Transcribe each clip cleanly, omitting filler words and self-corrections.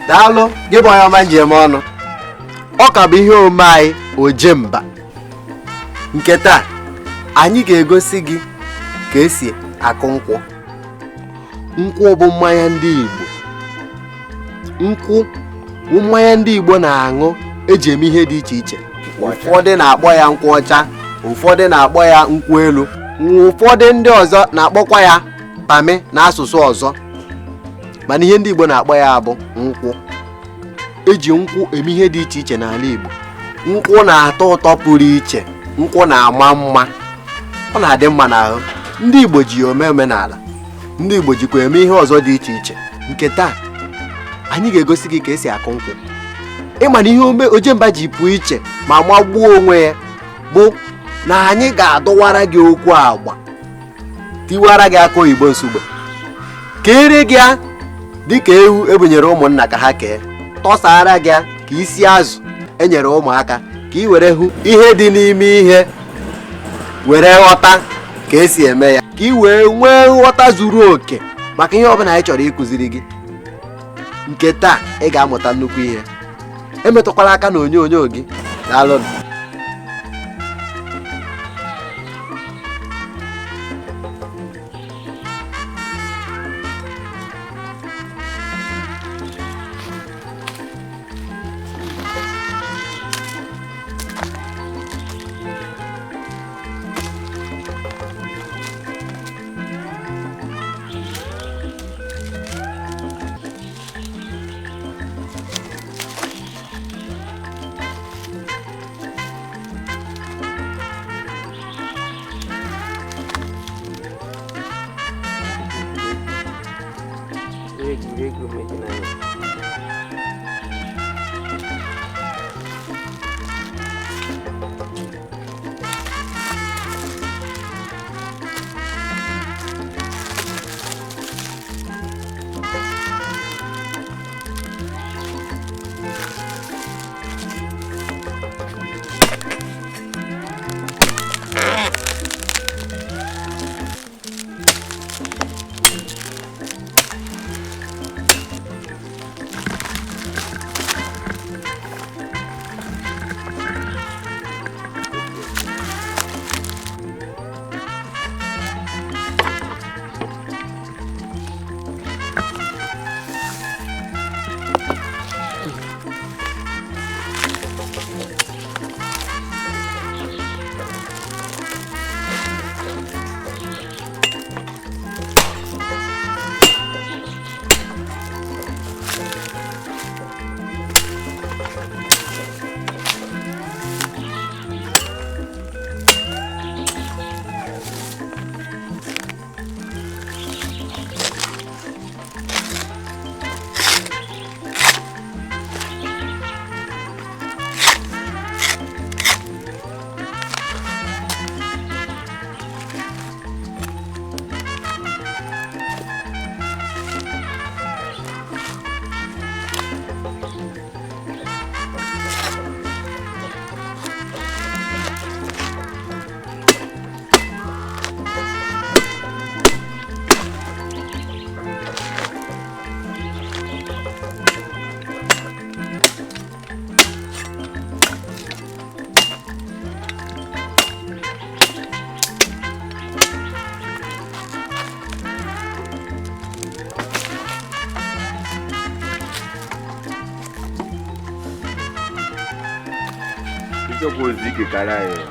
Daalụ gị bụ onye ọma njem ọnụ. Ọ ka bụ ihe omume anyị Ojemba. Nke taa anyị ga-egosi gị ka esi akụ nkwụ. Nkwụ bụ mmanya ndị Igbo. Nkwụ bụ mmanya ndị Igbo na-aṅụ eji eme ihe dị iche iche. Ụfọdụ na-akpọ ya nkwụ ọcha, ụfọdụ na-akpọ ya nkwụ elu, ụfọdụ ndị ọzọ na-akpọkwa ya pami n'asụsụ ọzọ. Mana ihe ndị Igbo na-akpọ ya bụ nkwụ. Eji nkwụ eme ihe dị iche iche n'ala Igbo. Nkwụ na-atọ ụtọ pụrụ iche. Nkwụ na-ama mma. Ọ na-adị mma n'ahụ. Ndị Igbo ji ya ome omenala. Ndị Igbo jikwa eme ihe ọzọ dị iche iche. Nke taa anyị ga-egosi gị ka esi akụ nkwụ. Ịma na ihe Ojemba ji pụọ iche ma magbuo onwe ya bụ na anyị ga-adọwara gị okwu agba, tiwara gị aka oyibo nsugbe, kere gị dịka ewu ebunyere ụmụnna ka ha kee, tọsara gị ka isi azụ enyere ụmụaka, ka ị were hụ ihe dị n'ime ihe, were ghọta ka esi eme ya, ka ị wee nwee nghọta zuru oke maka ihe ọbụla anyị chọrọ ịkụziri gị. Nke taa ị ga-amụta nnukwu ihe. Emetụkwala aka na onyonyo gị. Daalụ. Chokozi que caralho.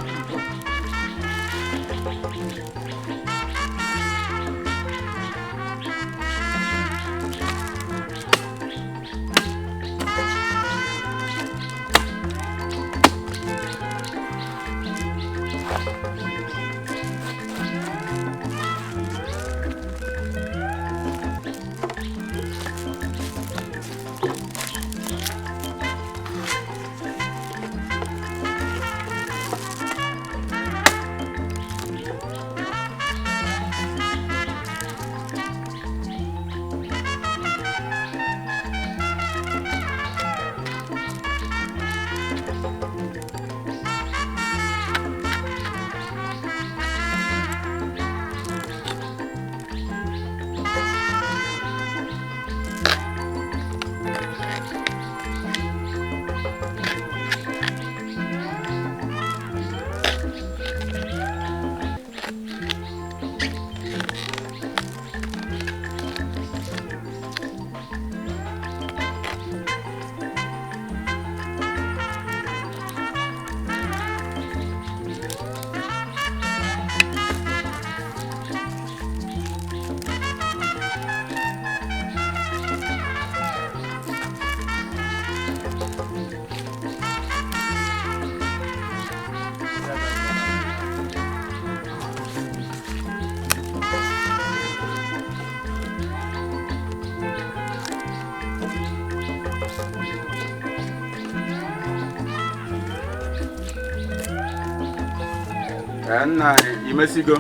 Nna imesigo.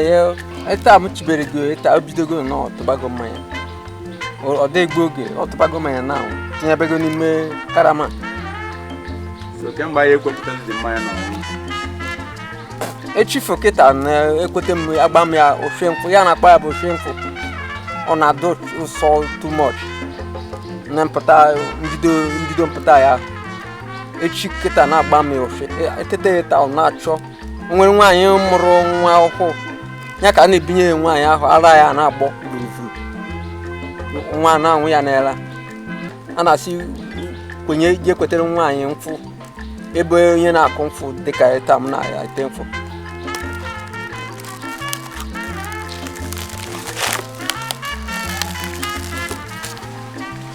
Yo, eta m chibere go, eta obidogo na ọtụbago mmanya. Ọ dị egbu oge, ọtụbago mmanya na tinyebego n'ime karama. So kemgbe anyị ekwepụta ndị mmanya na ọnwụ. Echifu kịta na-ekwete m agba m ya ofe nkwụ, ya na-akpa ya bụ ofe nkwụ. Ọ na-adọ ụsọ too much. Na mpụta mbido mpụta ya. Echi kịta na-agba m ya ofe. Etete eta ọ na-achọ. Nwere nwaanyị mụrụ nwa ọhụụ. Ya ka a na-ebinye nwaanyị ahụ ara ya na-agbọ gburugburu. Nwa na-anwụ ya n'ela. A na-asị kwenye je kwetere nwaanyị mfụ. Ebe onye na-akụ mfụ dịka eta m na-ete mfụ.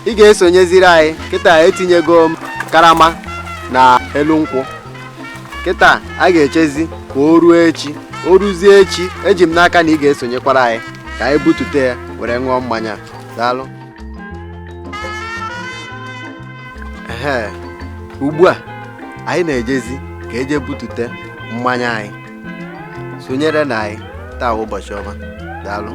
Ị ga-esonyeziri anyị kịta etinyego m karama na elu nkwụ. Kịta a ga-echezi ka o ruo echi. O ruzie echi, eji m n'aka na ị ga-esonyekwara anyị ka anyị butute ya were ṅụọ mmanya. Daalụ. Ugbu a anyị na-ejezi ka eje butute mmanya anyị. Sonyere na anyị taa ụbọchị ọma. Daalụ.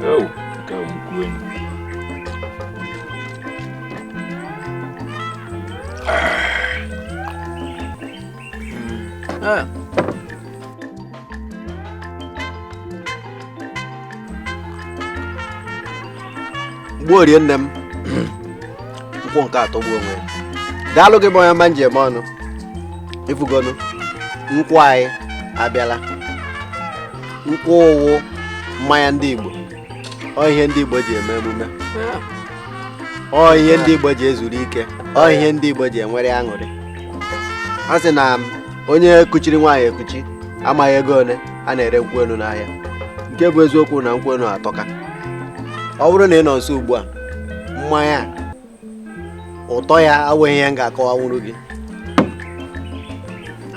Oh, ka Nkwuenu. Gbuorie nne m. Nkwụ nke atọ gbuo onwe ya. Daalụ gị bụ onye ọma njem ọnụ. Ifugonu nkwụ anyị abịala. Nkwụ ụwụ mmanya ndị Igbo. Ọ ihe ndị Igbo ji eme emume. Ọ ihe ndị Igbo ji ezuru ike. Ọ ihe ndị Igbo ji enwere aṅụrị. A sị na onye kuchiri nwaanyị ekuchi amaghị ego ole a na-ere Nkwuenu n'ahịa. Nke bụ eziokwu na Nkwuenu atọka. Ọ bụrụ na ị nọ nso ugbu a, mmanya ụtọ ya awụghị ihe m ga-akọwanwuru gị.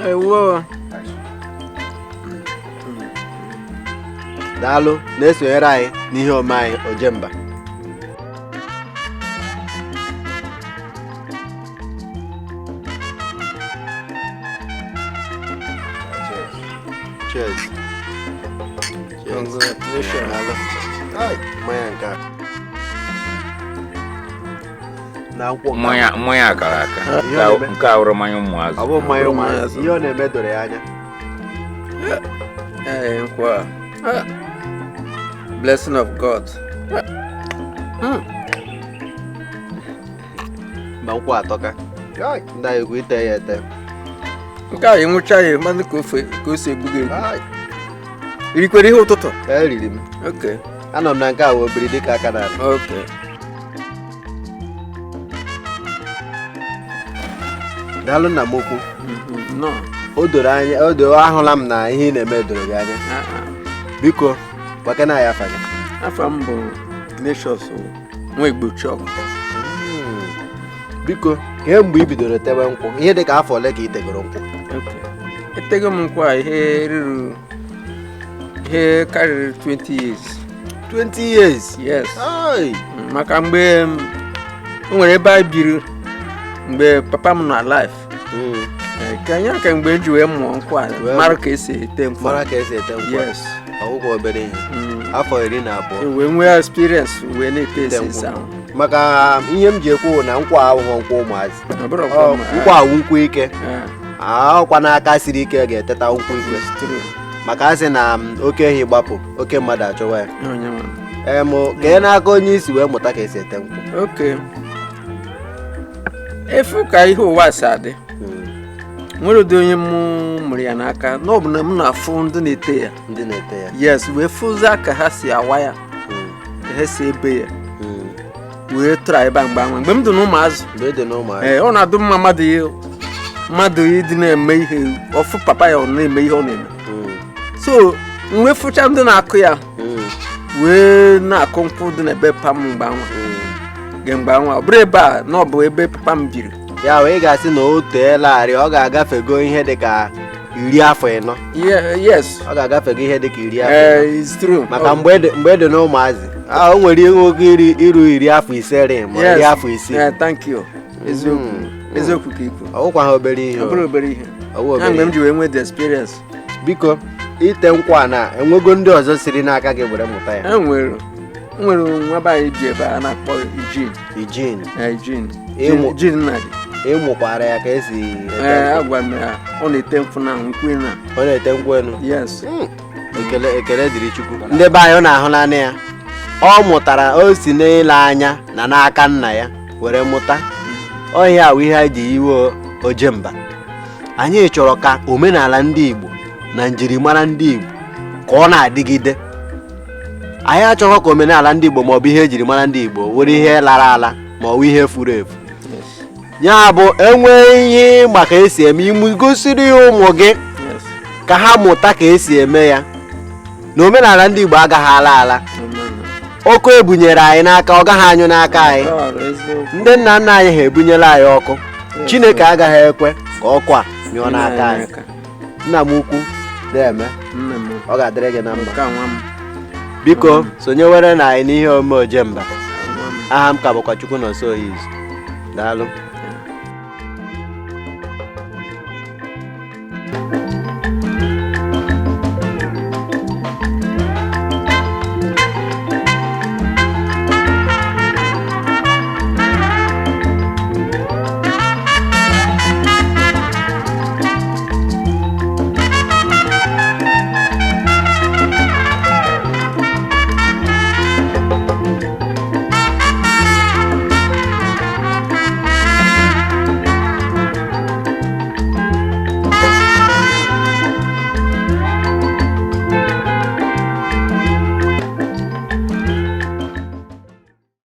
Ewo. daalụ na-esonyere anyị n'ihe ome anyị Ojemba. Cheers. Congratulations. Mmanya nke a. Na nkwụ mmanya akara aka nke a wụrụ mmanya ụmụazụ. Ọ bụ mmanya ụmụazụ. Ihe ọ na-eme doro ya anya. Nkwa. Blessing of God. Ma nkwụ atọka. Ndị anyị egwu ite ya ete. Nke a enwụcha ya mmadụ ka o si egbugo egbu. Irikwere ihe ụtụtụ? Eriri m. Okay. Anọ m na nke a wee biri dịka aka na ala. Okay. Daalụ nna m okwu. No. O doro anya, ahụla m na ihe ị na-eme doro gị anya. Biko, gbake na ya afa gị. Afa m bụ Ignatius nwa Igbo chọk. Biko, kee mgbe i bidoro tewe nkwụ? Ihe dị ka afọ ole ka i tegoro nkwụ? Etego m nkwụ a ihe karịrị 20 years. 20 years? Yes. Maka mgbe o nwere ebe a biri mgbe papa m nọ alive. Ka mgbe eji wee mụọ nkwụ a mara ka esi ete nkwụ. Yes. Ọgwụgwọ obere ihe. Afọ 12. Wee nwee experience wee na-ete esi ahụ. Maka ihe m ji ekwu na nkwụ ahụhụ nkwụ ụmụazị. Nkwụ awụ nkwụ ike. Ọkwa n'aka siri ike ga-eteta nkwụ ike. Maka asị na oke ehi gbapụ, oke mmadụ achọwa ya. Kee n'aka onye isi wee mụta ka esi ete nkwụ. Okay. Efu ka ihe ụwa si adị. Nwere ụdị onye m mụrụ ya n'aka na ọ bụ na m na-afụ ndị na-ete ya. Yes, wee fụzi aka ha si awa ya, ha si ebe ya, wee tụrụ ebe mgbe m dị n'ụmụazụ. Ọ na-adụ mma mmadụ ịdị na-eme ihe ọfụ papa ya ọ na-eme ihe ọ na-eme. So wee fụcha ndị na-akụ ya wee na-akụ nkwụ dị n'ebe papa m mgbe anwa ọ bụrụ ebe a na ọ bụ ebe papa m biri. Ya wee ga-asị na o teelarị ọ ga-agafego ihe dịka 10 afọ. Yes. Ọ ga-agafego ihe dịka 10 afọ. It's true. Maka mgbe dị n'ụmụazị o nwere ihe nwoke iru 10 afọ ise rị ma 10 afọ isii. Thank you. Eziokwu ka ikwu. Ọgwụkwa ha obere ihe. Ọ bụrụ obere ihe. Mgbe m ji wee nwee the experience. Biko, ite nkwụ a na enwego ndị ọzọ siri n'aka gị were mụta ya? Enwere nwa be anyị ji ebe a na-akpọ Eugene nna gị. Ịmụkwara ya ka esi ete nkwụ? Agwa m ya ọ na-ete nkwụ na Nkwuenu. Ọ na-ete Nkwuenu? Yes. Ekele dịrị Chukwu. Ndị be anyị ọ na-ahụ naanị ya. Ọ mụtara o si n'ile anya na n'aka nna ya were mụta. Ọhịa awụ ihe anyị ji iwe Ojemba. Anyị chọrọ ka omenala ndị Igbo na njirimara ndị Igbo ka ọ na-adịgide. Anyị achọghị ka omenala ndị Igbo maọbụ ihe ejirimara ndị Igbo were ihe lara ala maọbụ ihe furu efu. Ya bụ enwee ihe maka esi eme imu gosiri ụmụ gị ka ha mụta ka esi eme ya. Na omenala ndị Igbo agaghị ala. Ọkụ ebunyere anyị n'aka ọ gaghị anyụ n'aka anyị. Ndị nna nna anyị ha ebunyela anyị ọkụ. Chineke agaghị ekwe ka ọkụ a nyụọ n'aka anyị. Nna m ukwu na-eme ọ ga-adịrị gị na mma. Biko sonyewere na anyị n'ihe ome Ojemba. Aha m ka bụkwa Chukwu nọso Oyizu. Daalụ.